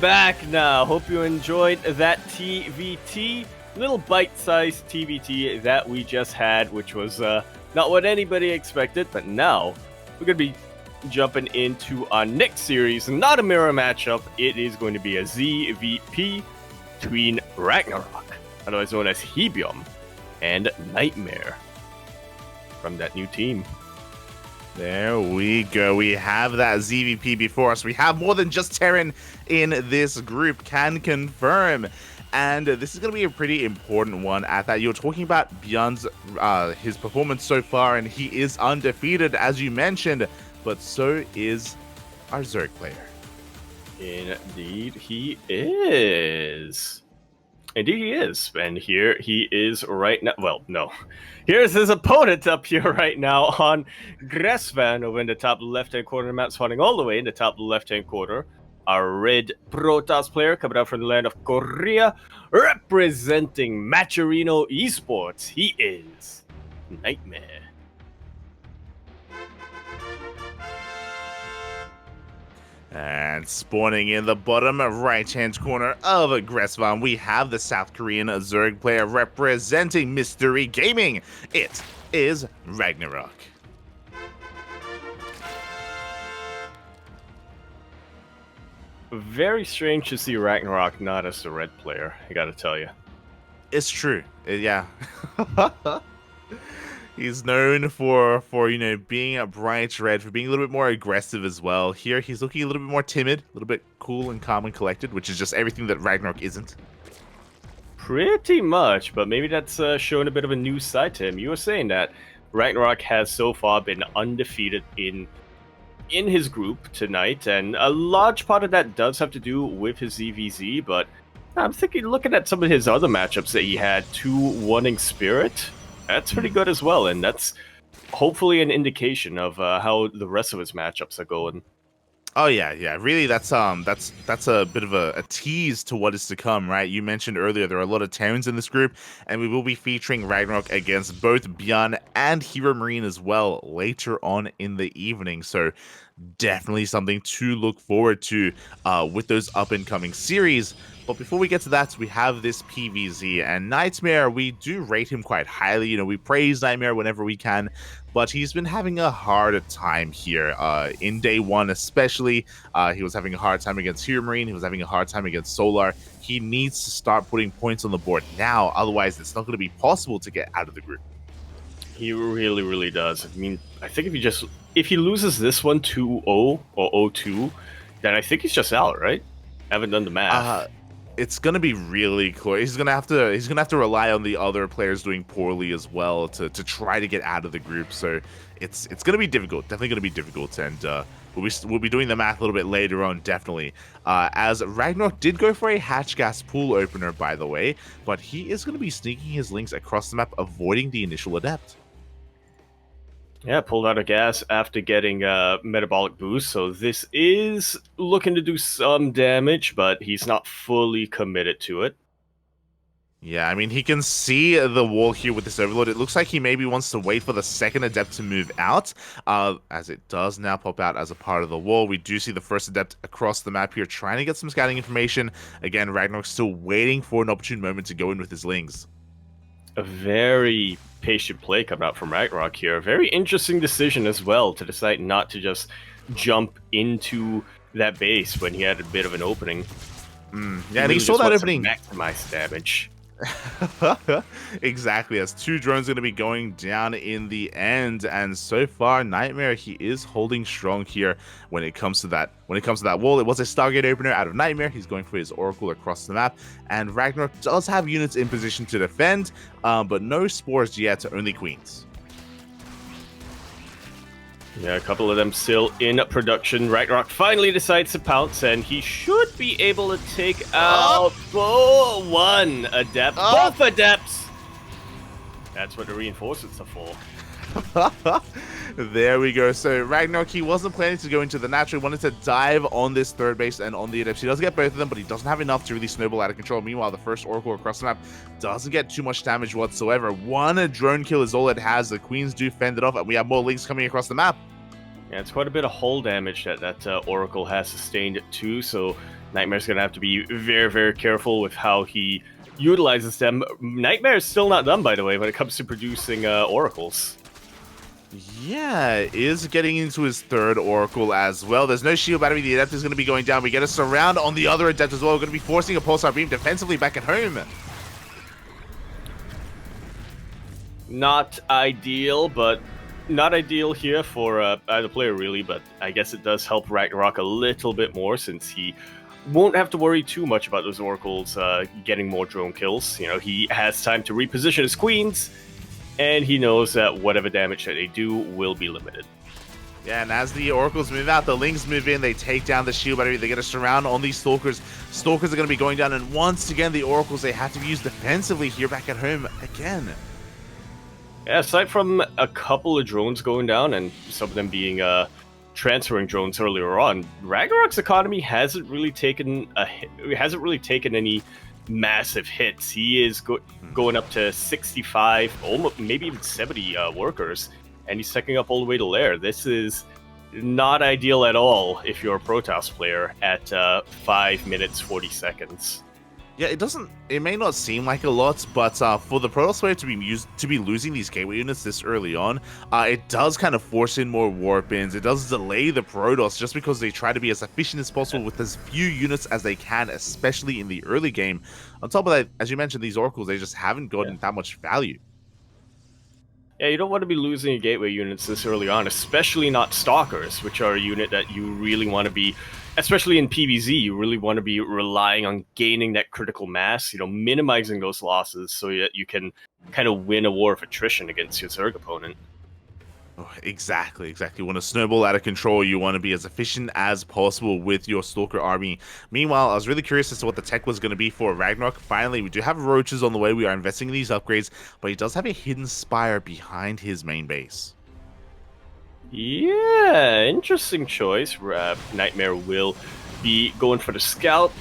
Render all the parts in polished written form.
back now. Hope you enjoyed that TVT, little bite-sized TVT that we just had, which was not what anybody expected. But now we're going to be jumping into our next series. Not a mirror matchup. It is going to be a ZvP between RagnaroK, otherwise known as Hebium, and NightMare from that new team. There we go. We have that ZvP before us. We have more than just Terran in this group, can confirm. And this is going to be a pretty important one at that. You're talking about Bjorn's his performance so far, and he is undefeated, as you mentioned, but so is our Zerg player. Indeed, he is. Indeed, he is. And here he is right now. Well, no. Here's his opponent up here right now on Gressvan over in the top left-hand corner of the map, spawning all the way in the top left-hand corner. Our red Protoss player coming out from the land of Korea, representing Macherino Esports. He is NightMare. And spawning in the bottom right-hand corner of Gressvan, we have the South Korean Zerg player representing Mystery Gaming. It is RagnaroK. Very strange to see RagnaroK not as the red player, I gotta tell you. It's true. Yeah. He's known for being a bright red, for being a little bit more aggressive as well. Here, he's looking a little bit more timid, a little bit cool and calm and collected, which is just everything that RagnaroK isn't. Pretty much, but maybe that's showing a bit of a new side to him. You were saying that RagnaroK has so far been undefeated in his group tonight, and a large part of that does have to do with his ZVZ, but I'm thinking, looking at some of his other matchups that he had, 2-1ing Spirit, that's pretty good as well, and that's hopefully an indication of how the rest of his matchups are going. Oh yeah. Really, that's a bit of a tease to what is to come, right? You mentioned earlier there are a lot of Terrans in this group, and we will be featuring RagnaroK against both Bjorn and Hero Marine as well later on in the evening. So definitely something to look forward to with those up and coming series. But before we get to that, we have this PVZ, and NightMare, we do rate him quite highly. We praise NightMare whenever we can, but he's been having a hard time here in day one, especially. He was having a hard time against Hero Marine. He was having a hard time against Solar. He needs to start putting points on the board now, otherwise it's not going to be possible to get out of the group. He really, really does. I mean, I think if he loses this one 2-0 or 0-2, then I think he's just out, right? I haven't done the math. It's gonna be really close. He's gonna have to rely on the other players doing poorly as well to try to get out of the group. So it's gonna be difficult. Definitely gonna be difficult, and we'll be doing the math a little bit later on. Definitely, as RagnaroK did go for a hatch gas pool opener, by the way, but he is gonna be sneaking his links across the map, avoiding the initial adept. Yeah, pulled out of gas after getting metabolic boost, so this is looking to do some damage, but he's not fully committed to it. Yeah, I mean, he can see the wall here with this overload. It looks like he maybe wants to wait for the second adept to move out, as it does now pop out as a part of the wall. We do see the first adept across the map here, trying to get some scouting information. Again, RagnaroK still waiting for an opportune moment to go in with his lings. A very patient play coming out from RagnaroK here. A very interesting decision as well to decide not to just jump into that base when he had a bit of an opening. Yeah, and he saw that opening. Maximize damage. Exactly, as 2 drones going to be going down in the end, and so far NightMare, he is holding strong here when it comes to that wall. It was a Stargate opener out of NightMare. He's going for his Oracle across the map, and RagnaroK does have units in position to defend, but no spores yet, only queens. Yeah, a couple of them still in production. RagnaroK finally decides to pounce, and he should be able to take out one adept. Both adepts! That's what the reinforcements are for. There we go. So RagnaroK, he wasn't planning to go into the natural. He wanted to dive on this third base and on the adepts. He does get both of them, but he doesn't have enough to really snowball out of control. Meanwhile, the first Oracle across the map doesn't get too much damage whatsoever. One drone kill is all it has. The queens do fend it off, and we have more links coming across the map. Yeah, it's quite a bit of hull damage that Oracle has sustained too, so NightMare's going to have to be very, very careful with how he utilizes them. NightMare is still not done, by the way, when it comes to producing oracles. Yeah, is getting into his third Oracle as well. There's no shield battery. The Adept is going to be going down. We get a surround on the other Adept as well. We're going to be forcing a Pulsar Beam defensively back at home. Not ideal, but not ideal here for either player, really. But I guess it does help RagnaroK a little bit more, since he won't have to worry too much about those Oracles getting more drone kills. You know, he has time to reposition his queens, and he knows that whatever damage that they do will be limited. Yeah, and as the Oracles move out, the Lings move in, they take down the shield battery, they get a surround on these Stalkers. Stalkers are going to be going down, and once again, the Oracles, they have to be used defensively here back at home again. Yeah, aside from a couple of drones going down, and some of them being transferring drones earlier on, RagnaroK's economy hasn't really taken any massive hits. He is going up to 65, almost maybe even 70 workers, and he's taking up all the way to Lair. This is not ideal at all if you're a Protoss player at 5 minutes 40 seconds. Yeah, it may not seem like a lot, but for the Protoss player to be losing these gateway units this early on, it does kind of force in more warp-ins. It does delay the Protoss just because they try to be as efficient as possible with as few units as they can, especially in the early game. On top of that, as you mentioned, these Oracles, they just haven't gotten that much value. Yeah, you don't want to be losing your gateway units this early on, especially not Stalkers, which are a unit that you really want to be, especially in PvZ, you really want to be relying on gaining that critical mass, you know, minimizing those losses so that you can kind of win a war of attrition against your Zerg opponent. Oh, exactly. When a snowball out of control, you want to be as efficient as possible with your Stalker army. Meanwhile, I was really curious as to what the tech was going to be for RagnaroK. Finally, we do have roaches on the way. We are investing in these upgrades, but he does have a hidden spire behind his main base. Yeah, interesting choice. NightMare will be going for the scout,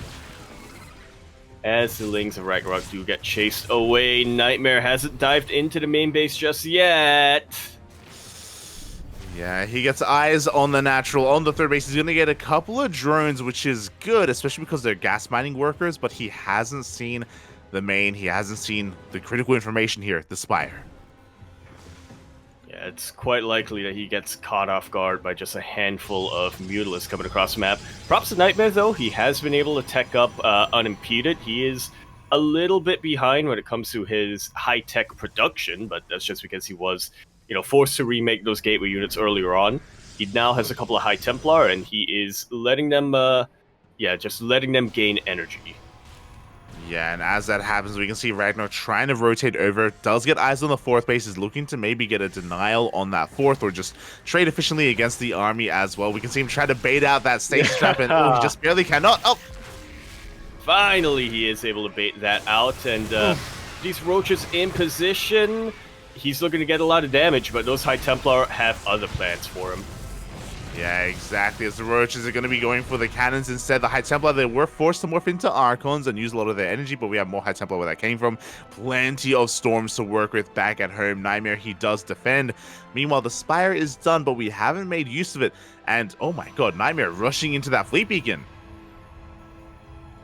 as the Lings of RagnaroK do get chased away. NightMare hasn't dived into the main base just yet. Yeah, he gets eyes on the natural. On the third base, he's going to get a couple of drones, which is good, especially because they're gas mining workers, but he hasn't seen the main. He hasn't seen the critical information here, the spire. Yeah, it's quite likely that he gets caught off guard by just a handful of Mutalisks coming across the map. Props to NightMare, though. He has been able to tech up unimpeded. He is a little bit behind when it comes to his high-tech production, but that's just because he was, you know, forced to remake those gateway units earlier on. He now has a couple of High Templar, and he is letting them, just letting them gain energy. Yeah, and as that happens, we can see RagnaroK trying to rotate over. Does get eyes on the fourth base, is looking to maybe get a denial on that fourth, or just trade efficiently against the army as well. We can see him try to bait out that stage trap, and he just barely cannot. Oh! Finally, he is able to bait that out, and these roaches in position. He's looking to get a lot of damage, but those High Templar have other plans for him. Yeah, exactly. As the roaches are going to be going for the cannons instead. The High Templar, they were forced to morph into Archons and use a lot of their energy, but we have more High Templar where that came from. Plenty of Storms to work with back at home. NightMare, he does defend. Meanwhile, the Spire is done, but we haven't made use of it. And, oh my god, NightMare rushing into that Fleet Beacon.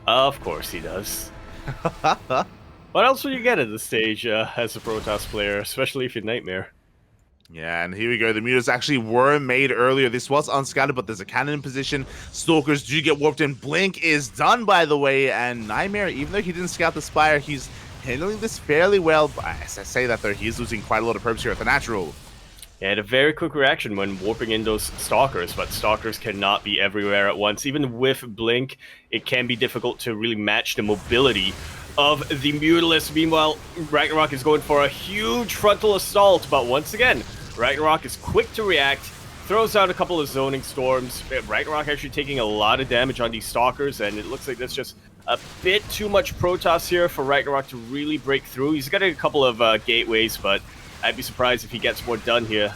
Of course he does. What else will you get at this stage as a Protoss player, especially if you're NightMare? Yeah, and here we go. The mutas actually were made earlier. This was unscattered, but there's a cannon in position. Stalkers do get warped in. Blink is done, by the way, and NightMare, even though he didn't scout the Spire, he's handling this fairly well. As I say that, though, he's losing quite a lot of probes here at the natural. Yeah, had a very quick reaction when warping in those Stalkers, but Stalkers cannot be everywhere at once. Even with Blink, it can be difficult to really match the mobility of the Mutalisks. Meanwhile, RagnaroK is going for a huge frontal assault, but once again, RagnaroK is quick to react, throws out a couple of zoning storms. RagnaroK actually taking a lot of damage on these Stalkers, and it looks like that's just a bit too much Protoss here for RagnaroK to really break through. He's got a couple of gateways, but I'd be surprised if he gets more done here.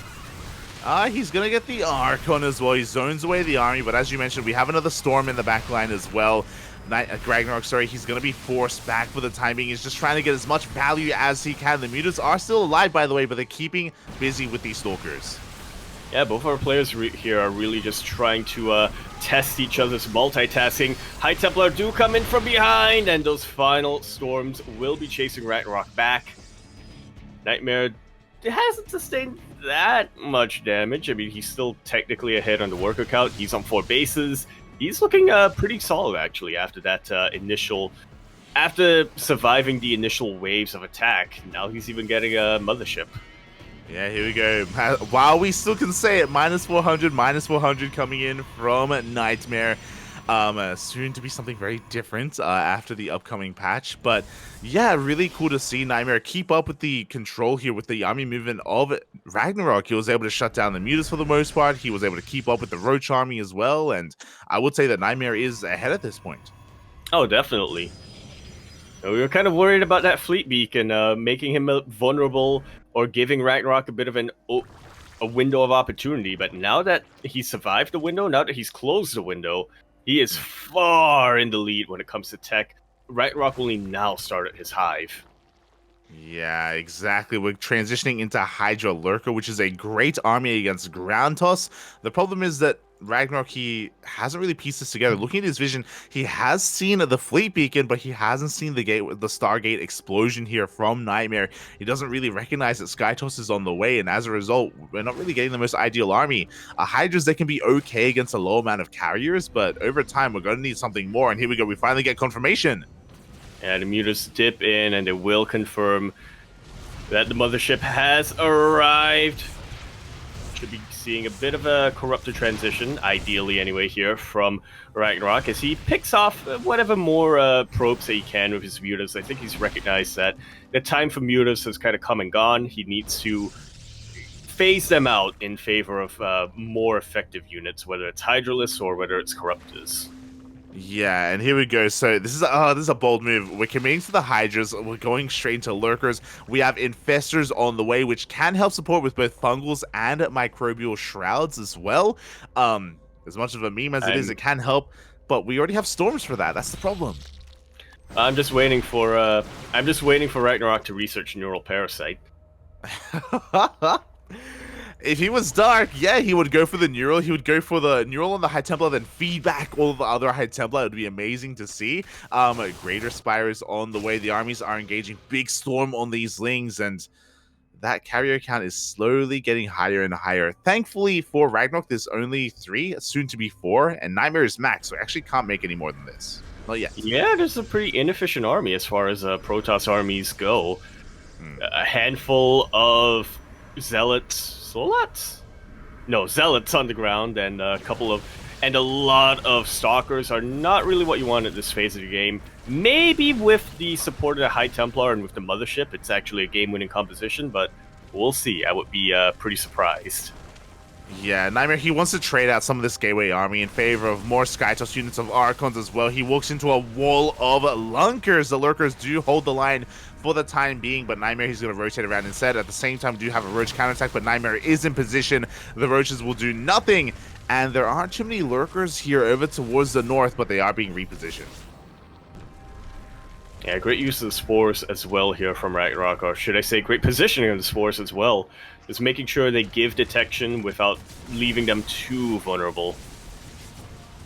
He's going to get the Archon as well. He zones away the army, but as you mentioned, we have another Storm in the back line as well. RagnaroK, sorry, he's going to be forced back for the time being. He's just trying to get as much value as he can. The mutas are still alive, by the way, but they're keeping busy with these Stalkers. Yeah, both our players here are really just trying to test each other's multitasking. High Templar do come in from behind, and those final storms will be chasing RagnaroK back. NightMare hasn't sustained that much damage. I mean, he's still technically ahead on the worker count. He's on 4 bases. He's looking pretty solid, actually, after that after surviving the initial waves of attack. Now he's even getting a mothership. Yeah, here we go. While we still can say it, minus 400 coming in from NightMare. Soon to be something very different after the upcoming patch. But yeah, really cool to see NightMare keep up with the control here with the army movement of RagnaroK. He was able to shut down the mutas for the most part. He was able to keep up with the Roach army as well. And I would say that NightMare is ahead at this point. Oh, definitely. We were kind of worried about that fleet beacon making him vulnerable or giving RagnaroK a bit of a window of opportunity. But now that he survived the window, now that he's closed the window, he is far in the lead when it comes to tech. RagnaroK only now started his hive. Yeah, exactly. We're transitioning into Hydra Lurker, which is a great army against Ground Toss. The problem is that RagnaroK, he hasn't really pieced this together. Looking at his vision, he has seen the fleet beacon, but he hasn't seen the Stargate explosion here from NightMare. He doesn't really recognize that Skytoss is on the way, and as a result, we're not really getting the most ideal army. Hydras, they can be okay against a low amount of carriers, but over time, we're going to need something more, and here we go. We finally get confirmation. And the mutas dip in, and they will confirm that the mothership has arrived. Should be seeing a bit of a corrupted transition, ideally anyway, here from RagnaroK, as he picks off whatever more probes that he can with his mutas. I think he's recognized that the time for mutas has kind of come and gone. He needs to phase them out in favor of more effective units, whether it's Hydralists or whether it's Corruptors. Yeah, and here we go. So this is a bold move. We're committing to the Hydras. We're going straight into Lurkers. We have Infestors on the way, which can help support with both Fungals and Microbial Shrouds as well. As much of a meme as it is, it can help. But we already have Storms for that. That's the problem. I'm just waiting for RagnaroK to research Neural Parasite. If he was Dark, yeah, he would go for the Neural. He would go for the Neural on the High Templar, then feed back all the other High Templar. It would be amazing to see. Greater Spire is on the way. The armies are engaging. Big Storm on these Lings, and that carrier count is slowly getting higher and higher. Thankfully for RagnaroK, there's only 3, soon to be 4, and NightMare is max, so I actually can't make any more than this. Not yet. Yeah, there's a pretty inefficient army as far as Protoss armies go. A handful of Zealots. Zealots on the ground, and a lot of Stalkers are not really what you want at this phase of the game. Maybe with the support of the High Templar and with the Mothership, it's actually a game-winning composition, but we'll see. I would be pretty surprised. Yeah, NightMare, he wants to trade out some of this Gateway army in favor of more Skytoss units of Archons as well. He walks into a wall of Lunkers. The Lurkers do hold the line for the time being, but NightMare, he's going to rotate around instead. At the same time, do have a Roach counterattack, but NightMare is in position. The Roaches will do nothing, and there aren't too many Lurkers here over towards the north, but they are being repositioned. Yeah, great use of the Spores as well here from RagnaroK, or should I say great positioning of the Spores as well. Just making sure they give detection without leaving them too vulnerable.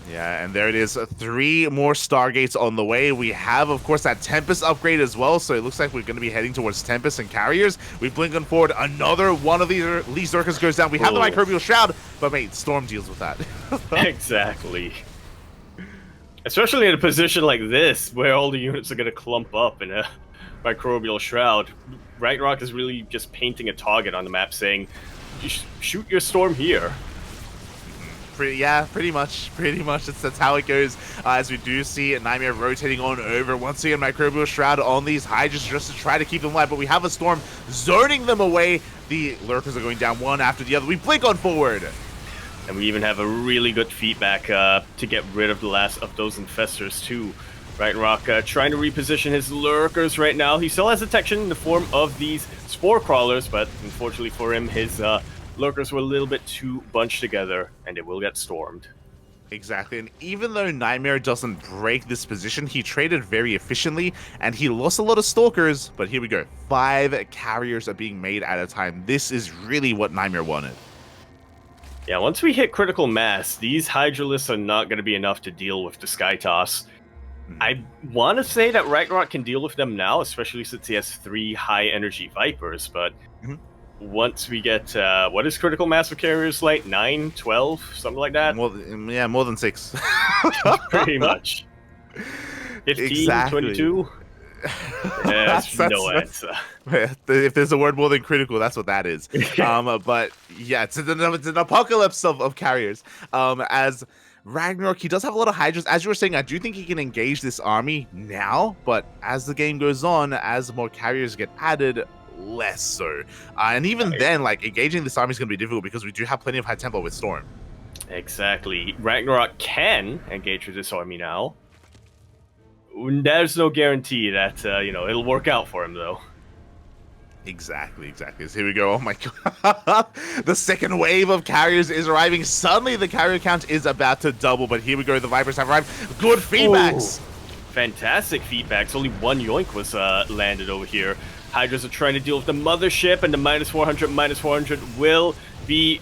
Yeah, and there it is. 3 more Stargates on the way. We have, of course, that Tempest upgrade as well, so it looks like we're going to be heading towards Tempest and Carriers. We blink on forward. Another one of these Lurkers goes down. We have the Microbial Shroud, but mate, Storm deals with that. Exactly. Especially in a position like this, where all the units are going to clump up in a Microbial Shroud. RagnaroK is really just painting a target on the map, saying, shoot your Storm here. Pretty much. That's how it goes. As we do see NightMare rotating on over. Once again, Microbial Shroud on these Hydras just to try to keep them alive, but we have a Storm zoning them away. The Lurkers are going down one after the other. We blink on forward. And we even have a really good feedback to get rid of the last of those Infestors too. RagnaroK trying to reposition his Lurkers right now. He still has detection in the form of these Spore Crawlers, but unfortunately for him, his Lurkers were a little bit too bunched together, and it will get stormed. Exactly, and even though NightMare doesn't break this position, he traded very efficiently, and he lost a lot of Stalkers, but here we go. 5 carriers are being made at a time. This is really what NightMare wanted. Yeah, once we hit critical mass, these Hydralisks are not going to be enough to deal with the Sky Toss. Mhm. I want to say that RagnaroK can deal with them now, especially since he has 3 high-energy Vipers, but Mhm. once we get, what is critical mass of carriers like? 9, 12, something like that? Yeah, more than 6. Pretty much. 15, Exactly. 22? There's no That's answer. if there's a word more than critical, that's what that is. But yeah, it's an apocalypse of carriers. As Ragnarok, he does have a lot of Hydras. As you were saying, I do think he can engage this army now, but as the game goes on, as more carriers get added, less so. And even then, like engaging this army is going to be difficult because we do have plenty of High Templar with Storm. Exactly. RagnaroK can engage with this army now. There's no guarantee that, it'll work out for him, though. Exactly. So here we go. Oh my god. The second wave of carriers is arriving. Suddenly the carrier count is about to double, but here we go. The Vipers have arrived. Good feedbacks. Ooh, fantastic feedbacks. Only one yoink was landed over here. Hydras are trying to deal with the mothership, and the -400 will be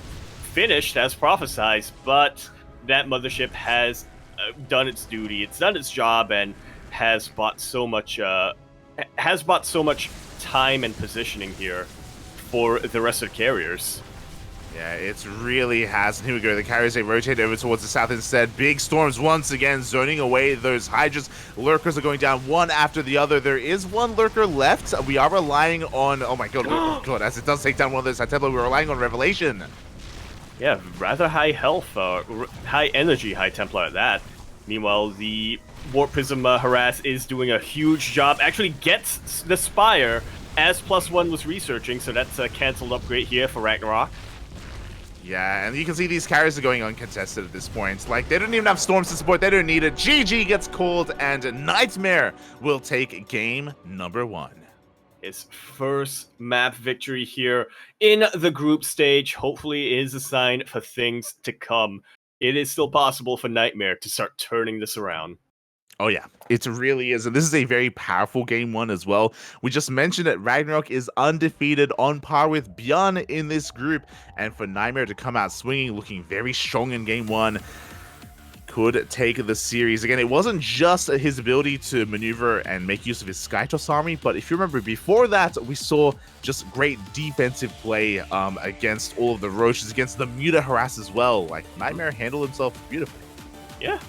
finished as prophesized, but that mothership has done its duty. It's done its job and has bought so much time and positioning here for the rest of the carriers. Yeah, it really has. And here we go. The carriers, they rotate over towards the south instead. Big storms once again zoning away those Hydras. Lurkers are going down one after the other. There is one Lurker left. We are relying on... Oh my god, god, as it does take down one of those High Templar, we're relying on Revelation. Yeah, rather high health, high energy High Templar at that. Meanwhile, the Warp Prism Harass is doing a huge job. Actually gets the Spire as +1 was researching, so that's a cancelled upgrade here for RagnaroK. Yeah, and you can see these carriers are going uncontested at this point. Like, they don't even have Storms to support. They don't need it. GG gets called, and NightMare will take game number 1. His first map victory here in the group stage hopefully is a sign for things to come. It is still possible for NightMare to start turning this around. Oh yeah, it really is. And this is a very powerful game 1 as well. We just mentioned that RagnaroK is undefeated on par with Bjorn in this group. And for NightMare to come out swinging, looking very strong in game 1, could take the series. Again, it wasn't just his ability to maneuver and make use of his Skytoss army, but if you remember before that, we saw just great defensive play against all of the Roaches, against the Muta Harass as well. Like, NightMare handled himself beautifully. Yeah.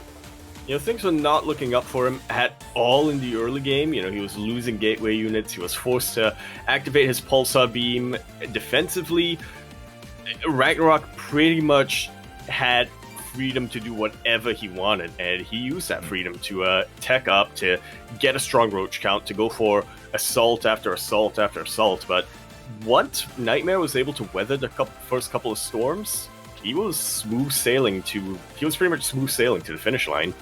Things were not looking up for him at all in the early game. He was losing gateway units. He was forced to activate his Pulsar Beam defensively. RagnaroK pretty much had freedom to do whatever he wanted, and he used that freedom to tech up, to get a strong Roach count, to go for assault after assault after assault. But once NightMare was able to weather the first couple of storms, he was pretty much smooth sailing to the finish line.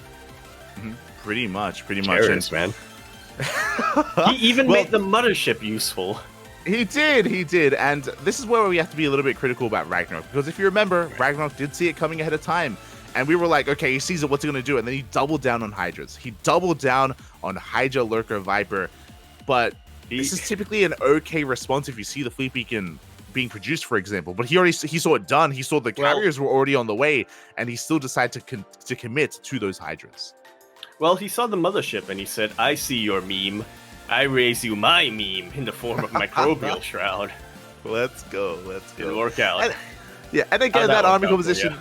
Pretty much. Cheers, man. He even made the mothership useful. He did, and this is where we have to be a little bit critical about RagnaroK, because if you remember, RagnaroK did see it coming ahead of time, and we were like, okay, he sees it, what's he going to do? And then he doubled down on Hydras. He doubled down on Hydra, Lurker, Viper, but this is typically an okay response if you see the Fleet Beacon being produced, for example, but he saw it done. He saw the carriers were already on the way, and he still decided to commit to those Hydras. Well, he saw the mothership and he said, I see your meme. I raise you my meme in the form of Microbial Shroud. Let's go. Didn't work out. And again, that army composition,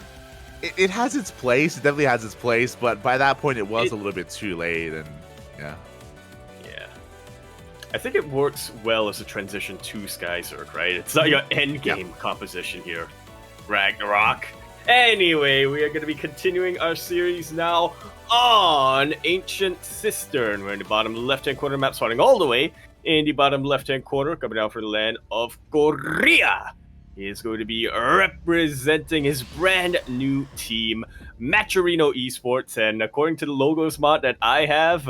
it has its place. It definitely has its place, but by that point, it was a little bit too late, and yeah. I think it works well as a transition to Skyzerg, right? It's not your endgame composition here, RagnaroK. Anyway, we are going to be continuing our series now on Ancient Cistern. We're in the bottom left-hand corner map, starting all the way in the bottom left-hand corner, coming down from the land of Korea. He is going to be representing his brand new team, Maturino Esports, and according to the logos mod that I have,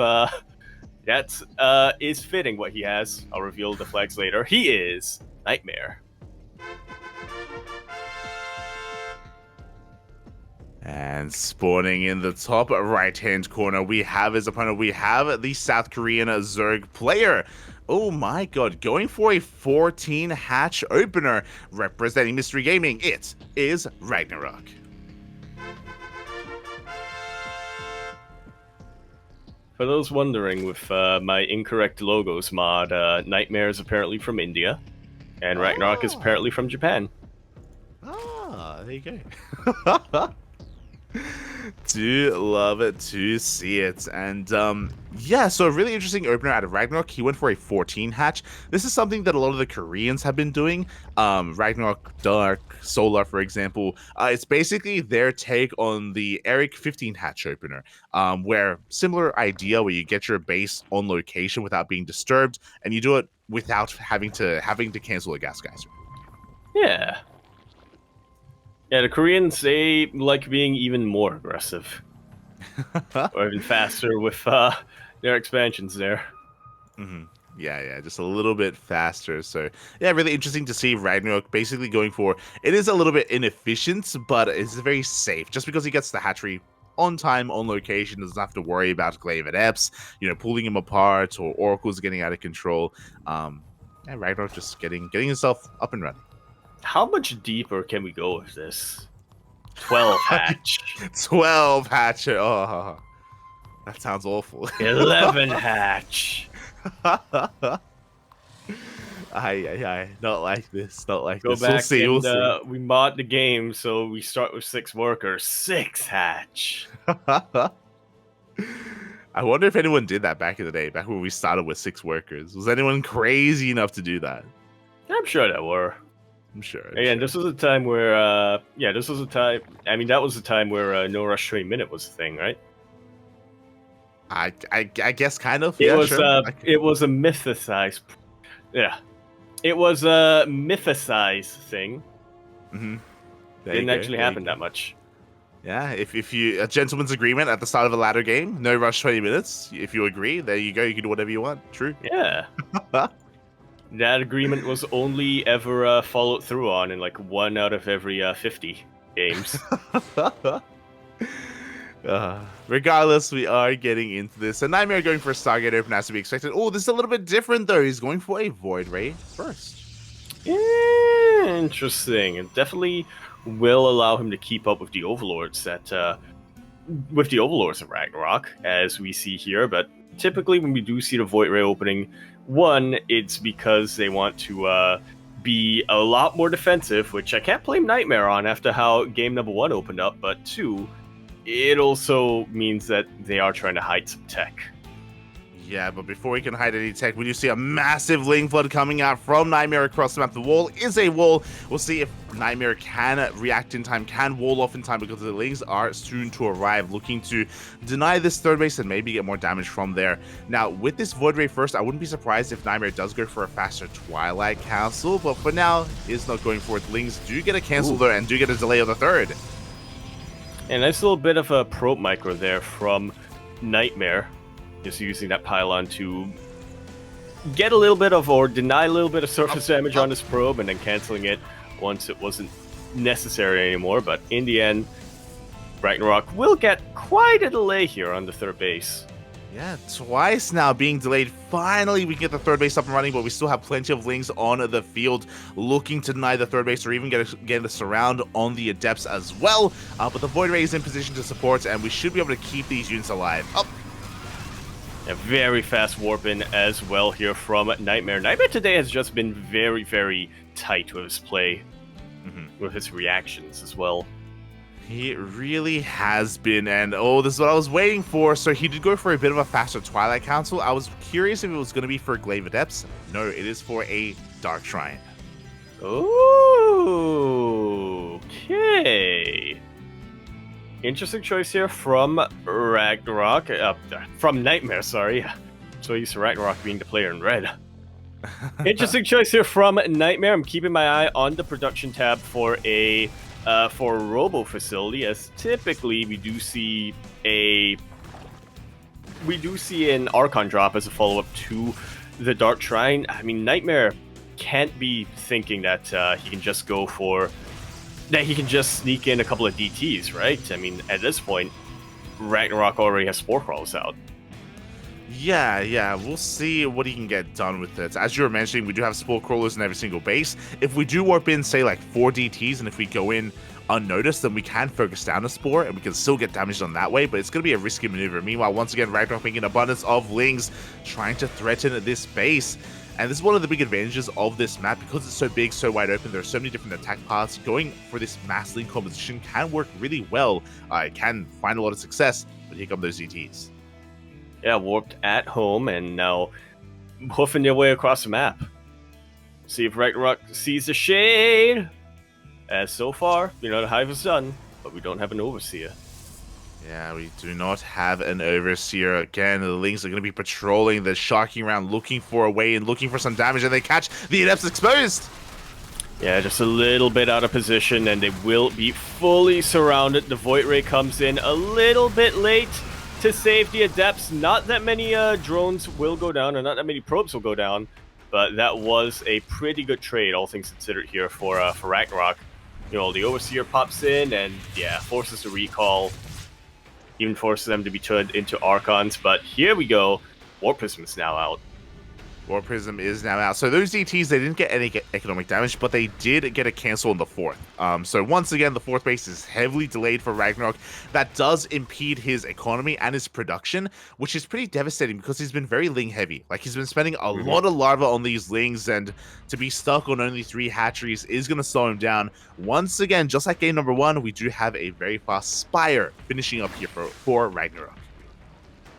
that is fitting what he has. I'll reveal the flags later. He is NightMare. And spawning in the top right-hand corner, we have his opponent. We have the South Korean Zerg player. Oh my god, going for a 14 hatch opener, representing Mystery Gaming, it is RagnaroK. For those wondering, with my incorrect logos mod, NightMare is apparently from India, and RagnaroK is apparently from Japan. Ah, there you go. Do love it to see it. And yeah, so a really interesting opener out of RagnaroK. He went for a 14 hatch. This is something that a lot of the Koreans have been doing. RagnaroK Dark Solar, for example, it's basically their take on the Eric 15 hatch opener, where similar idea where you get your base on location without being disturbed, and you do it without having to cancel a gas geyser. Yeah. Yeah, the Koreans, they like being even more aggressive. Or even faster with their expansions there. Mm-hmm. Yeah, just a little bit faster. So yeah, really interesting to see RagnaroK basically going for. It is a little bit inefficient, but it's very safe. Just because he gets the hatchery on time, on location, doesn't have to worry about Glaive Adepts, pulling him apart or Oracles getting out of control. Yeah, RagnaroK just getting himself up and running. How much deeper can we go with this? 12 hatch. 12 hatch. Oh, that sounds awful. 11 hatch. I not like this. Not like Go this. back We'll see. and We'll see. we mod the game, so we start with 6 workers. 6 hatch. I wonder if anyone did that back in the day, back when we started with 6 workers. Was anyone crazy enough to do that? I'm sure there were. I'm sure. Again, this was a time where, this was a time. I mean, that was a time where no rush 20 minute was a thing, right? I guess kind of. It yeah, was sure. it was a mythicized. Yeah, it was a mythicized thing. Mm-hmm. Didn't actually happen that much. Yeah, if you a gentleman's agreement at the start of a ladder game, no rush 20 minutes. If you agree, there you go. You can do whatever you want. True. Yeah. That agreement was only ever followed through on in like 1 out of every 50 games. Regardless, we are getting into this. And NightMare going for a Stargate open as to be expected. Oh, this is a little bit different though. He's going for a Void Ray first. Interesting. It definitely will allow him to keep up with the Overlords of RagnaroK, as we see here. But typically, when we do see the Void Ray opening, one, it's because they want to be a lot more defensive, which I can't blame NightMare on after how game number 1 opened up. But 2, it also means that they are trying to hide some tech. Yeah, but before we can hide any tech, we do see a massive Ling Flood coming out from NightMare across the map. The wall is a wall. We'll see if NightMare can react in time, can wall off in time, because the Lings are soon to arrive, looking to deny this third base and maybe get more damage from there. Now, with this Void Ray first, I wouldn't be surprised if NightMare does go for a faster Twilight Council, but for now, is not going for it. Lings do get a cancel there and do get a delay of the third. And nice little bit of a probe micro there from NightMare. Just using that pylon to get a little bit of, or deny a little bit of surface damage on this probe, and then canceling it once it wasn't necessary anymore. But in the end, RagnaroK will get quite a delay here on the third base. Yeah, twice now being delayed. Finally, we can get the third base up and running, but we still have plenty of Lings on the field looking to deny the third base or even get a surround on the Adepts as well. But the Void Ray is in position to support, and we should be able to keep these units alive. A very fast warp in as well here from NightMare. NightMare today has just been very, very tight with his play, with his reactions as well. He really has been, and oh, this is what I was waiting for. So he did go for a bit of a faster Twilight Council. I was curious if it was going to be for Glaive Adepts. No, it is for a Dark Shrine. Ooh, okay. Interesting choice here from RagnaroK, from NightMare, sorry. So used to RagnaroK being the player in red. Interesting choice here from NightMare. I'm keeping my eye on the production tab for a Robo facility, as typically we do see an Archon drop as a follow-up to the Dark Shrine. I mean, NightMare can't be thinking that he can just sneak in a couple of DTs, right? I mean, at this point, RagnaroK already has Spore Crawls out. Yeah, we'll see what he can get done with it. As you were mentioning, we do have spore crawlers in every single base. If we do warp in, say, like 4 DTs, and if we go in unnoticed, then we can focus down a spore, and we can still get damaged on that way, but it's going to be a risky maneuver. Meanwhile, once again, RagnaroK making an abundance of Lings, trying to threaten this base. And this is one of the big advantages of this map, because it's so big, so wide open, there are so many different attack paths. Going for this mass Ling composition can work really well. It can find a lot of success, but here come those ZTs. Yeah, warped at home and now hoofing their way across the map. See if RagnaroK sees the shade. As so far, the hive is done, but we don't have an overseer. Yeah, we do not have an overseer. Again, the Lings are going to be patrolling the shocking round, looking for a way and looking for some damage, and they catch the Adepts exposed. Yeah, just a little bit out of position, and they will be fully surrounded. The Void Ray comes in a little bit late to save the Adepts. Not that many drones will go down, or not that many probes will go down, but that was a pretty good trade, all things considered here for RagnaroK. The Overseer pops in and, yeah, forces the recall. Even forces them to be turned into Archons. But here we go. Warp Prism is now out. Warp Prism is now out. So those DTs, they didn't get any economic damage, but they did get a cancel on the fourth. So once again, the fourth base is heavily delayed for RagnaroK. That does impede his economy and his production, which is pretty devastating because he's been very Ling heavy. Like, he's been spending a lot of larva on these Lings, and to be stuck on only 3 hatcheries is going to slow him down. Once again, just like game number 1, we do have a very fast Spire finishing up here for RagnaroK.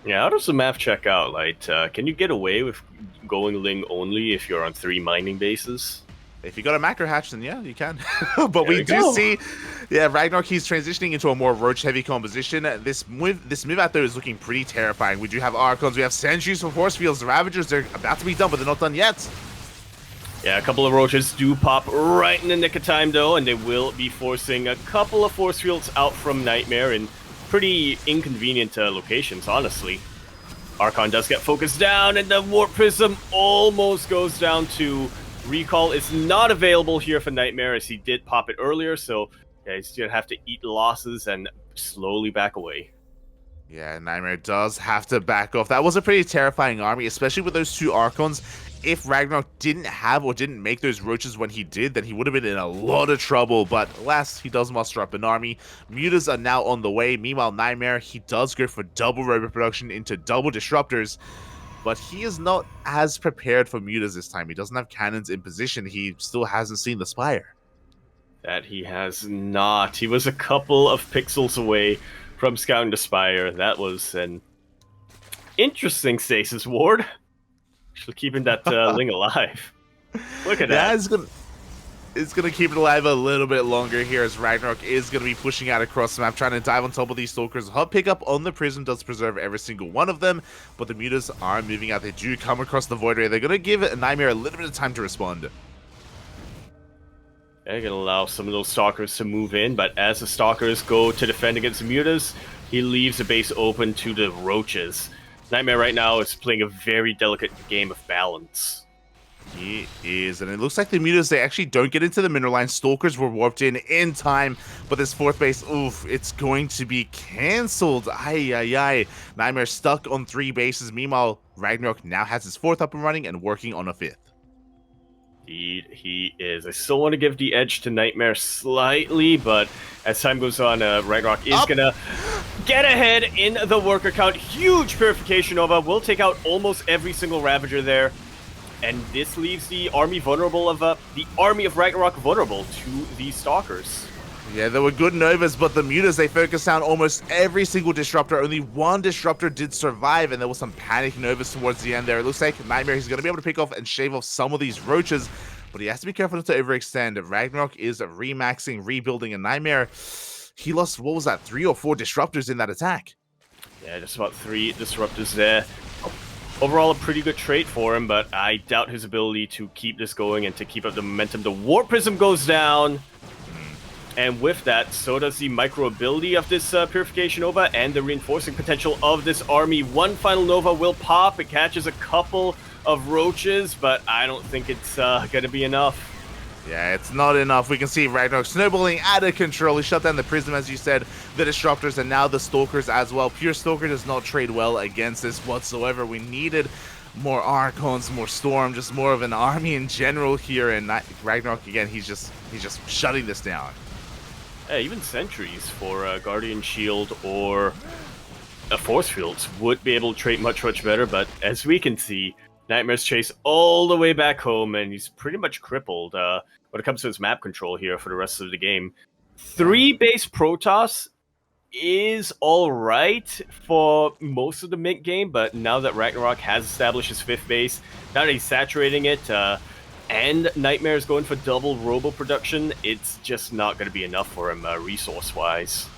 Yeah, how does the map check out? Like, can you get away with going Ling only if you're on 3 mining bases? If you got a macro hatch, then yeah, you can. But we do see, yeah, RagnaroK, he's transitioning into a more roach-heavy composition. This move out there is looking pretty terrifying. We do have Archons, we have Sentries for Force Fields. The Ravagers, they're about to be done, but they're not done yet. Yeah, a couple of Roaches do pop right in the nick of time, though, and they will be forcing a couple of Force Fields out from NightMare in pretty inconvenient locations, honestly. Archon does get focused down, and the Warp Prism almost goes down to recall. It's not available here for NightMare, as he did pop it earlier, so yeah, he's going to have to eat losses and slowly back away. Yeah, NightMare does have to back off. That was a pretty terrifying army, especially with those 2 Archons. If RagnaroK didn't have or didn't make those roaches when he did, then he would have been in a lot of trouble. But alas, he does muster up an army. Mutas are now on the way. Meanwhile, NightMare, he does go for double robot production into double disruptors. But he is not as prepared for Mutas this time. He doesn't have cannons in position. He still hasn't seen the Spire. That he has not. He was a couple of pixels away from scouting the Spire. That was an interesting stasis ward. Actually keeping that Ling alive. Look at that. It's gonna keep it alive a little bit longer here, as RagnaroK is gonna be pushing out across the map, trying to dive on top of these Stalkers. Hub pickup on the Prism does preserve every single one of them, but the Mutas are moving out. They do come across the Void Ray. They're gonna give NightMare a little bit of time to respond. They're gonna allow some of those Stalkers to move in, but as the Stalkers go to defend against the Mutas, he leaves the base open to the Roaches. NightMare right now is playing a very delicate game of balance. He is, and it looks like the Mutas, they actually don't get into the mineral line. Stalkers were warped in time, but this fourth base, oof, it's going to be cancelled. Ay. NightMare stuck on 3 bases. Meanwhile, RagnaroK now has his 4th up and running and working on a 5th. Indeed, he is. I still want to give the edge to NightMare slightly, but as time goes on, RagnaroK is gonna get ahead in the worker count. Huge Purification Nova will take out almost every single Ravager there, and this leaves the army vulnerable of the army of RagnaroK vulnerable to the Stalkers. Yeah, there were good Novas, but the Mutas, they focused down almost every single Disruptor. Only 1 Disruptor did survive, and there was some panic Novas towards the end there. It looks like NightMare, he's going to be able to pick off and shave off some of these Roaches, but he has to be careful not to overextend. RagnaroK is remaxing, rebuilding, and NightMare, he lost, what was that, 3 or 4 Disruptors in that attack? Yeah, just about 3 Disruptors there. Overall, a pretty good trade for him, but I doubt his ability to keep this going and to keep up the momentum. The Warp Prism goes down. And with that, so does the micro ability of this Purification Nova and the reinforcing potential of this army. 1 final Nova will pop. It catches a couple of Roaches, but I don't think it's going to be enough. Yeah, it's not enough. We can see RagnaroK snowballing out of control. He shut down the Prism, as you said, the Disruptors, and now the Stalkers as well. Pure Stalker does not trade well against this whatsoever. We needed more Archons, more Storm, just more of an army in general here. And RagnaroK, again, he's just shutting this down. Yeah, even Sentries for Guardian Shield or Force Fields would be able to trade much better, but as we can see, NightMare's chase all the way back home, and he's pretty much crippled when it comes to his map control here for the rest of the game. 3 base Protoss is alright for most of the mid game, but now that RagnaroK has established his 5th base, now that he's saturating it, and NightMare is going for double robo production, it's just not going to be enough for him resource-wise.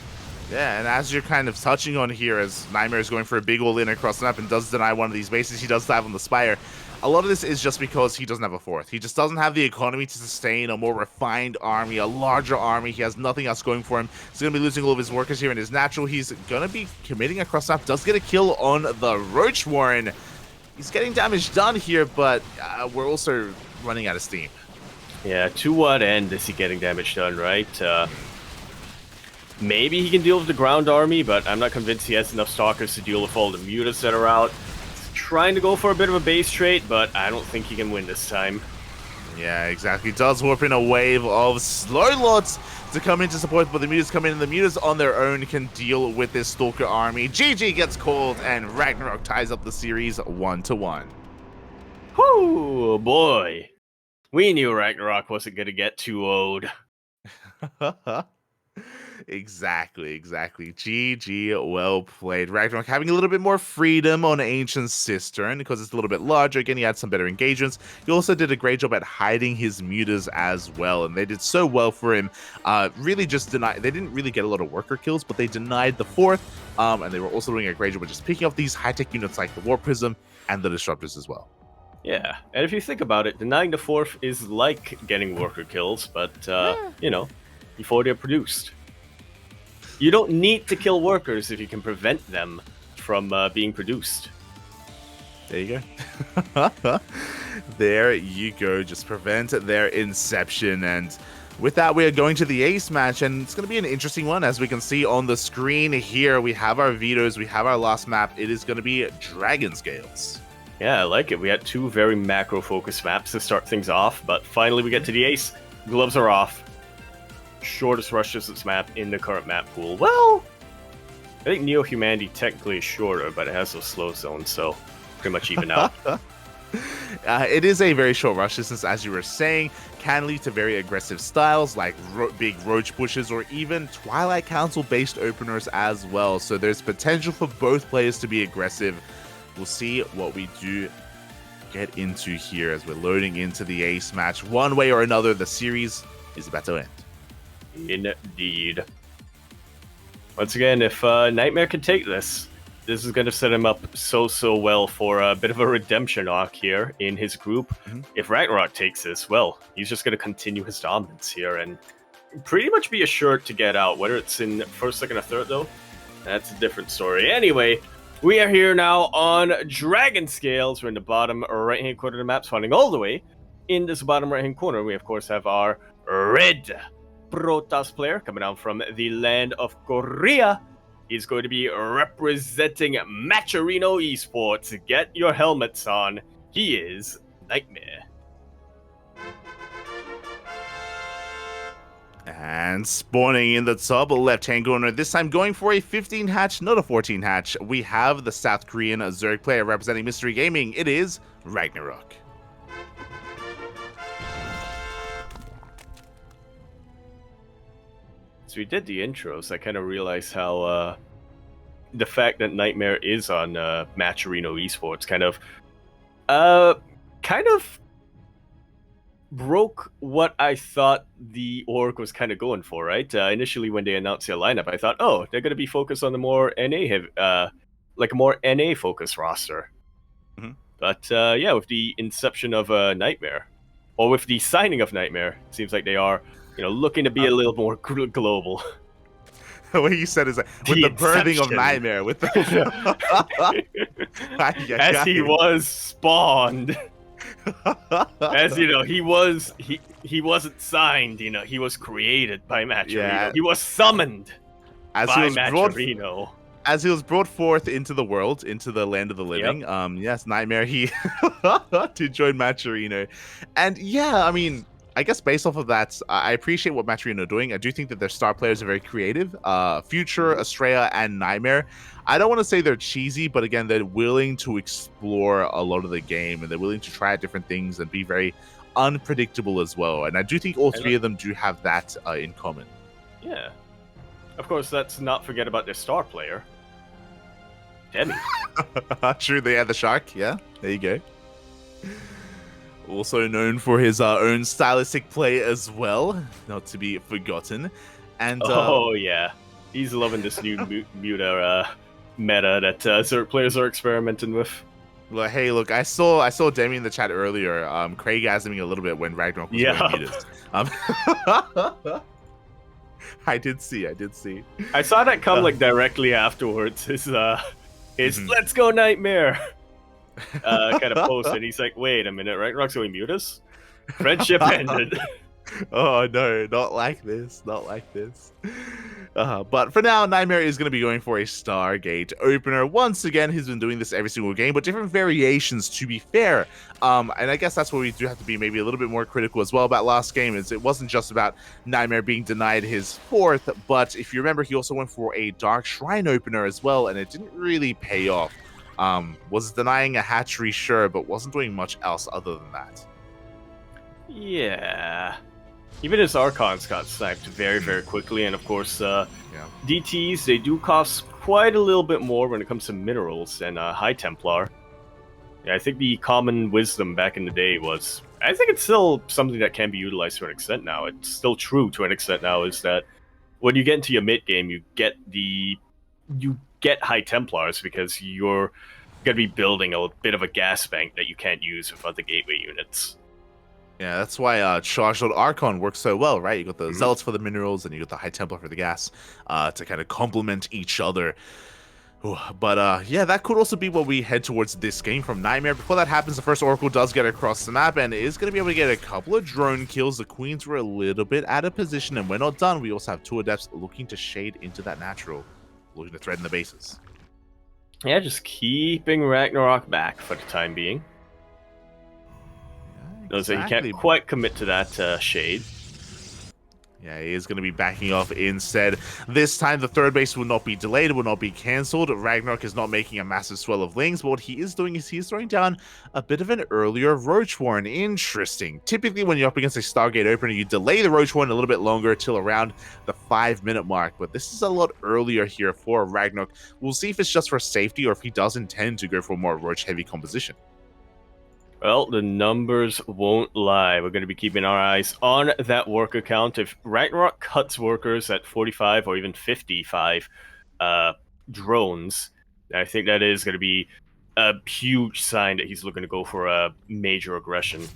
Yeah, and as you're kind of touching on here, as NightMare is going for a big all-in across the map and does deny one of these bases, he does dive on the Spire. A lot of this is just because he doesn't have a 4th. He just doesn't have the economy to sustain a more refined army, a larger army. He has nothing else going for him. He's going to be losing all of his workers here in his natural. He's going to be committing across the map. Does get a kill on the Roach Warren. He's getting damage done here, but we're also running out of steam. Yeah, to what end is he getting damage done, right? Maybe he can deal with the ground army, but I'm not convinced he has enough Stalkers to deal with all the mutas that are out. He's trying to go for a bit of a base trait, but I don't think he can win this time. Yeah, exactly. Does warp in a wave of slow lots to come in to support, but the mutas come in, and the mutas on their own can deal with this Stalker army. GG gets called, and RagnaroK ties up the series 1-1. Whoo, boy. We knew RagnaroK wasn't going to get too old. Exactly. GG, well played. RagnaroK having a little bit more freedom on Ancient Cistern because it's a little bit larger. Again, he had some better engagements. He also did a great job at hiding his mutas as well, and they did so well for him. Really just denied. They didn't really get a lot of worker kills, but they denied the 4th, and they were also doing a great job of just picking up these high-tech units like the Warp Prism and the Disruptors as well. Yeah, and if you think about it, denying the 4th is like getting worker kills, but, you know, before they're produced. You don't need to kill workers if you can prevent them from being produced. There you go. There you go. Just prevent their inception. And with that, we are going to the ace match, and it's going to be an interesting one. As we can see on the screen here, we have our vetoes. We have our last map. It is going to be Dragon Scales. Yeah, I like it. We had 2 very macro-focused maps to start things off, but finally we get to the ace. Gloves are off. Shortest rush distance map in the current map pool. Well, I think Neo-Humanity technically is shorter, but it has those slow zones, so pretty much even out. It is a very short rush distance, as you were saying. Can lead to very aggressive styles like big roach bushes or even Twilight Council-based openers as well. So there's potential for both players to be aggressive. We'll see what we do get into here as we're loading into the ace match. One way or another, the series is about to end. Indeed. Once again, if NightMare can take this, this is going to set him up so well for a bit of a redemption arc here in his group. If RagnaroK takes this, well, he's just going to continue his dominance here and pretty much be assured to get out. Whether it's in 1st, 2nd, or 3rd, though, that's a different story. Anyway, we are here now on Dragon Scales. We're in the bottom right-hand corner of the map, spawning all the way in this bottom right-hand corner. We, of course, have our red Protoss player coming down from the land of Korea. He's going to be representing Macherino Esports. Get your helmets on. He is NightMare. And spawning in the top left-hand corner, this time going for a 15 hatch, not a 14 hatch. We have the South Korean Zerg player representing Mystery Gaming. It is RagnaroK. So we did the intros. I kind of realized how the fact that NightMare is on Macherino Esports kind of broke what I thought the org was kind of going for, right? Initially, when they announced their lineup, I thought, oh, they're going to be focused on the more like a more NA focused roster. But yeah, with the inception of NightMare, or with the signing of NightMare, it seems like they are, looking to be a little more global. What you said is with the birthing of NightMare, with the as he was spawned. As you know, he wasn't signed. You know, he was created by Maturino. Yeah, He was summoned as he by was brought Maturino. as he was brought forth into the world, into the land of the Yep. living. Yes, NightMare, he to join Maturino. And yeah, I mean, I guess based off of that, I appreciate what Maturino are doing. I do think that their star players are very creative. Future, Estrella, and NightMare. I don't want to say they're cheesy, but again, they're willing to explore a lot of the game, and they're willing to try different things and be very unpredictable as well. And I do think all three of them do have that in common. Yeah. Of course, let's not forget about their star player, Demi. True, they had the shark. Yeah, there you go. Also known for his own stylistic play as well, not to be forgotten. And oh yeah, he's loving this new meta that Zerg players are experimenting with. Well, hey, look, I saw Demi in the chat earlier, Craigasming a little bit when RagnaroK was going muted. I did see. I saw that come like directly afterwards. His "Let's go NightMare" kind of post, and he's like, "Wait a minute, RagnaroK's going mute us? Friendship ended." Oh no, not like this, not like this. But for now, NightMare is going to be going for a Stargate opener. Once again, he's been doing this every single game, but different variations, to be fair. And I guess that's where we do have to be maybe a little bit more critical as well about last game, is it wasn't just about NightMare being denied his fourth, but if you remember, he also went for a Dark Shrine opener as well, and it didn't really pay off. Was denying a hatchery, sure, but wasn't doing much else other than that. Yeah. Even his Archons got sniped very, very quickly, and of course, DTs, they do cost quite a little bit more when it comes to minerals and High Templar. Yeah, I think the common wisdom back in the day was, I think it's still something that can be utilized to an extent now. It's still true to an extent now, is that when you get into your mid game, you get High Templars because you're going to be building a bit of a gas bank that you can't use with other gateway units. Yeah, that's why Charged Archon works so well, right? You got the Zealots for the minerals, and you got the High Templar for the gas, to kind of complement each other. Ooh, but yeah, that could also be what we head towards this game from NightMare. Before that happens, the first Oracle does get across the map, and is going to be able to get a couple of drone kills. The Queens were a little bit out of position, and we're not done. We also have two Adepts looking to shade into that natural, looking to threaten the bases. Yeah, just keeping RagnaroK back for the time being. Exactly. He can't quite commit to that shade. Yeah, he is going to be backing off instead. This time, the third base will not be delayed, it will not be cancelled. RagnaroK is not making a massive swell of lings, but what he is doing is he's throwing down a bit of an earlier Roach Warren. Interesting. Typically, when you're up against a Stargate opener, you delay the Roach Warren a little bit longer till around the 5-minute mark, but this is a lot earlier here for RagnaroK. We'll see if it's just for safety or if he does intend to go for a more Roach-heavy composition. Well, the numbers won't lie. We're going to be keeping our eyes on that worker count. If RagnaroK cuts workers at 45 or even 55 drones, I think that is going to be a huge sign that he's looking to go for a major aggression.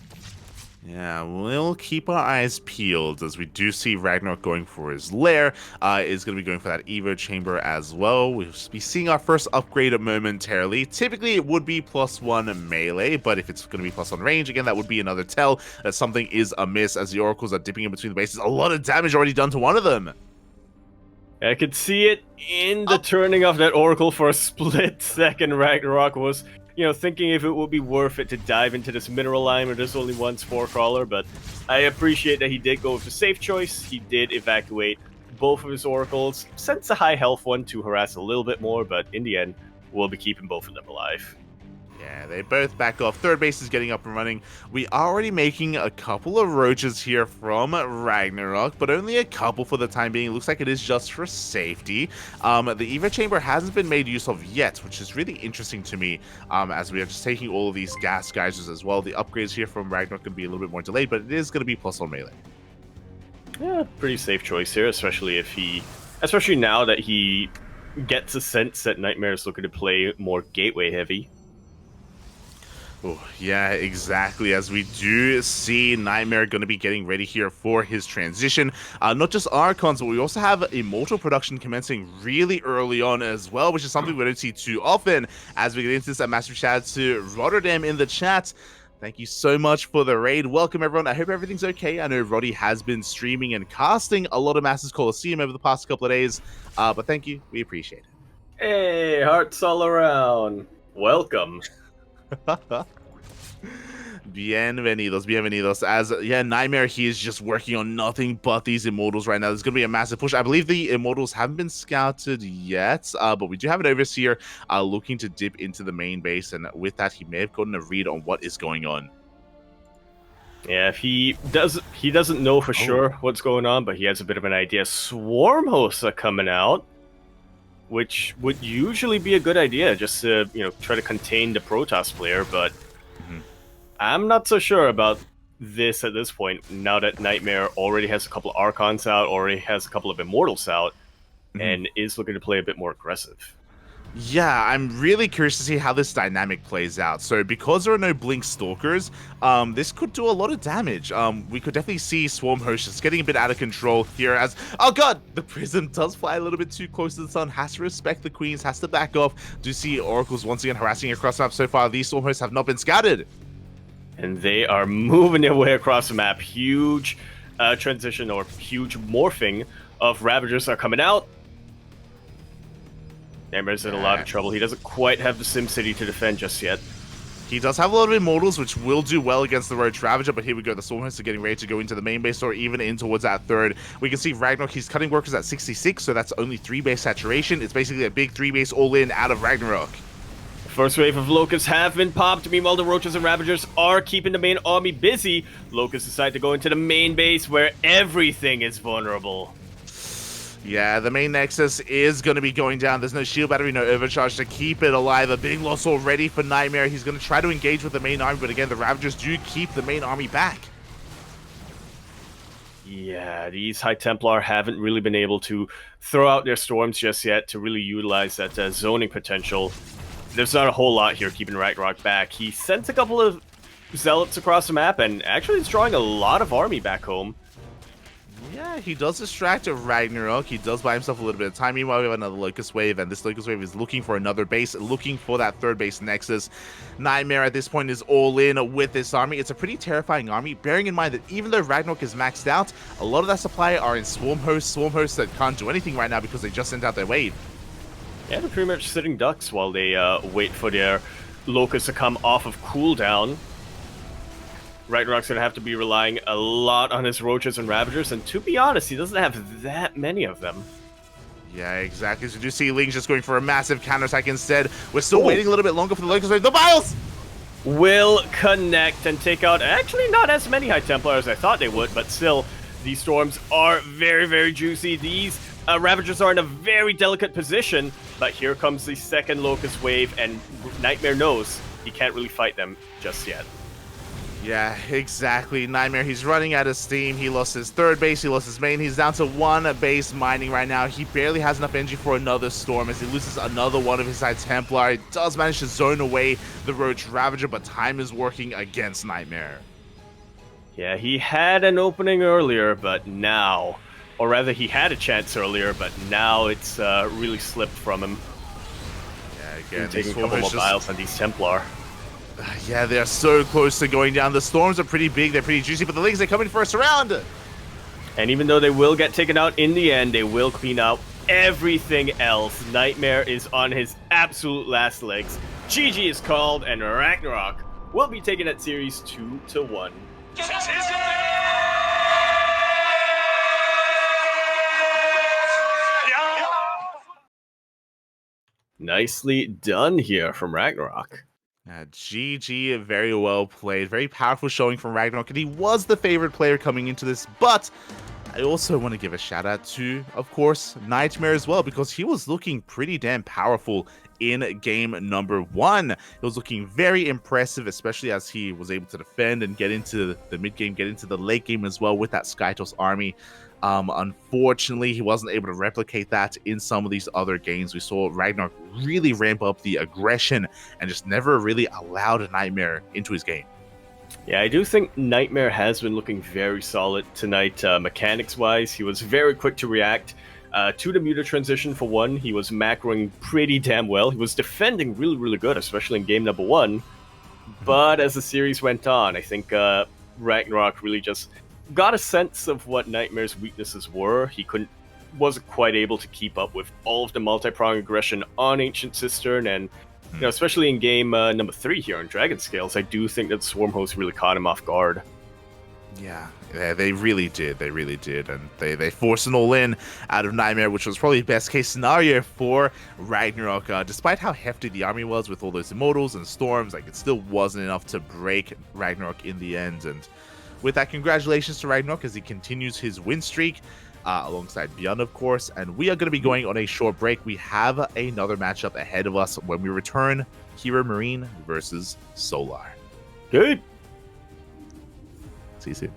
Yeah, we'll keep our eyes peeled as we do see RagnaroK going for his lair. Is going to be going for that Evo chamber as well. We'll be seeing our first upgrade momentarily. Typically, it would be +1 melee, but if it's going to be +1 range, again, that would be another tell that something is amiss as the Oracles are dipping in between the bases. A lot of damage already done to one of them. I could see it in the turning of that Oracle for a split second. RagnaroK was, thinking if it would be worth it to dive into this mineral line where there's only one Spore Crawler, but I appreciate that he did go with the safe choice. He did evacuate both of his Oracles, sends a high health one to harass a little bit more, but in the end, we'll be keeping both of them alive. Yeah, they both back off. Third base is getting up and running. We are already making a couple of roaches here from RagnaroK, but only a couple for the time being. It looks like it is just for safety. The Evo chamber hasn't been made use of yet, which is really interesting to me, as we are just taking all of these gas geysers as well. The upgrades here from RagnaroK can be a little bit more delayed, but it is going to be +1 melee. Yeah, pretty safe choice here, especially now that he gets a sense that NightMare is looking to play more gateway heavy. Oh, yeah, exactly. As we do see NightMare going to be getting ready here for his transition. Not just Archons, but we also have Immortal production commencing really early on as well, which is something we don't see too often. As we get into this, a massive shout out to Rotterdam in the chat. Thank you so much for the raid. Welcome, everyone. I hope everything's okay. I know Roddy has been streaming and casting a lot of Masters Coliseum over the past couple of days, but thank you. We appreciate Hey, hearts all around. Welcome. it. Bienvenidos, bienvenidos. As NightMare, he is just working on nothing but these immortals right now. There's going to be a massive push. I believe the immortals haven't been scouted yet, but we do have an overseer looking to dip into the main base, and with that, he may have gotten a read on what is going on. Yeah, he doesn't know for sure what's going on, but he has a bit of an idea. Swarm hosts are coming out, which would usually be a good idea, just to try to contain the Protoss player, but I'm not so sure about this at this point, now that NightMare already has a couple of Archons out, already has a couple of Immortals out, and is looking to play a bit more aggressive. Yeah, I'm really curious to see how this dynamic plays out. So because there are no Blink Stalkers, this could do a lot of damage. We could definitely see Swarm Host just getting a bit out of control here as... Oh god! The Prism does fly a little bit too close to the sun, has to respect the Queens, has to back off. Do see Oracles once again harassing across the map so far. These Swarm Hosts have not been scouted. And they are moving their way across the map. Huge transition or huge morphing of Ravagers are coming out. NightMare's in a lot of trouble. He doesn't quite have the SimCity to defend just yet. He does have a lot of Immortals, which will do well against the Roach Ravager, but here we go. The Storm Hosts are getting ready to go into the main base or even in towards that third. We can see RagnaroK, he's cutting workers at 66, so that's only 3 base saturation. It's basically a big 3 base all-in out of RagnaroK. First wave of Locusts have been popped. Meanwhile, the Roaches and Ravagers are keeping the main army busy. Locusts decide to go into the main base where everything is vulnerable. Yeah, the main Nexus is going to be going down. There's no shield battery, no overcharge to keep it alive. A big loss already for NightMare. He's going to try to engage with the main army, but again, the Ravagers do keep the main army back. Yeah, these High Templar haven't really been able to throw out their storms just yet to really utilize that zoning potential. There's not a whole lot here keeping RagnaroK back. He sent a couple of Zealots across the map, and actually is drawing a lot of army back home. Yeah, he does distract RagnaroK. He does buy himself a little bit of time. Meanwhile, we have another Locust Wave, and this Locust Wave is looking for another base, looking for that third base Nexus. NightMare at this point is all in with this army. It's a pretty terrifying army, bearing in mind that even though RagnaroK is maxed out, a lot of that supply are in Swarm Hosts that can't do anything right now because they just sent out their wave. Yeah, they're pretty much sitting ducks while they wait for their Locusts to come off of cooldown. RagnaroK's gonna have to be relying a lot on his Roaches and Ravagers, and to be honest, he doesn't have that many of them. Yeah, exactly. So you do see Ling's just going for a massive counterattack instead. We're still waiting a little bit longer for the Locust Wave. The Biles will connect and take out actually not as many High Templar as I thought they would, but still, these storms are very, very juicy. These Ravagers are in a very delicate position, but here comes the second Locust Wave, and NightMare knows he can't really fight them just yet. Yeah, exactly. NightMare, he's running out of steam. He lost his third base, he lost his main. He's down to 1 base mining right now. He barely has enough energy for another storm as he loses another one of his High Templar. He does manage to zone away the Roach Ravager, but time is working against NightMare. Yeah, he had an opening earlier, but now, or rather he had a chance earlier, but now it's really slipped from him. Yeah, again, taking a couple more miles on these Templar. Yeah, they're so close to going down. The storms are pretty big, they're pretty juicy, but the Lings, they come in first round. And even though they will get taken out in the end, they will clean out everything else. NightMare is on his absolute last legs. GG is called, and RagnaroK will be taking that series 2-1. Nicely done here from RagnaroK. GG, very well played. Very powerful showing from RagnaroK, and he was the favorite player coming into this, but I also want to give a shout out to, of course, NightMare as well, because he was looking pretty damn powerful in game number 1. It was looking very impressive, especially as he was able to defend and get into the mid game, get into the late game as well with that Skytos army. Unfortunately, he wasn't able to replicate that in some of these other games. We saw RagnaroK really ramp up the aggression and just never really allowed a NightMare into his game. Yeah, I do think NightMare has been looking very solid tonight, mechanics-wise. He was very quick to react to the muta transition for one. He was macroing pretty damn well. He was defending really, really good, especially in game number 1. But as the series went on, I think RagnaroK really just got a sense of what NightMare's weaknesses were. He wasn't quite able to keep up with all of the multi-pronged aggression on Ancient Cistern, and especially in game number 3 here on Dragon Scales, I do think that Swarm Host really caught him off guard. Yeah, they really did. They really did. And they forced an all-in out of NightMare, which was probably the best-case scenario for RagnaroK. Despite how hefty the army was with all those immortals and storms, like, it still wasn't enough to break RagnaroK in the end. And with that, congratulations to RagnaroK as he continues his win streak, alongside Beyond, of course. And we are going to be going on a short break. We have another matchup ahead of us when we return. Hero Marine versus Solar. Good. See you soon.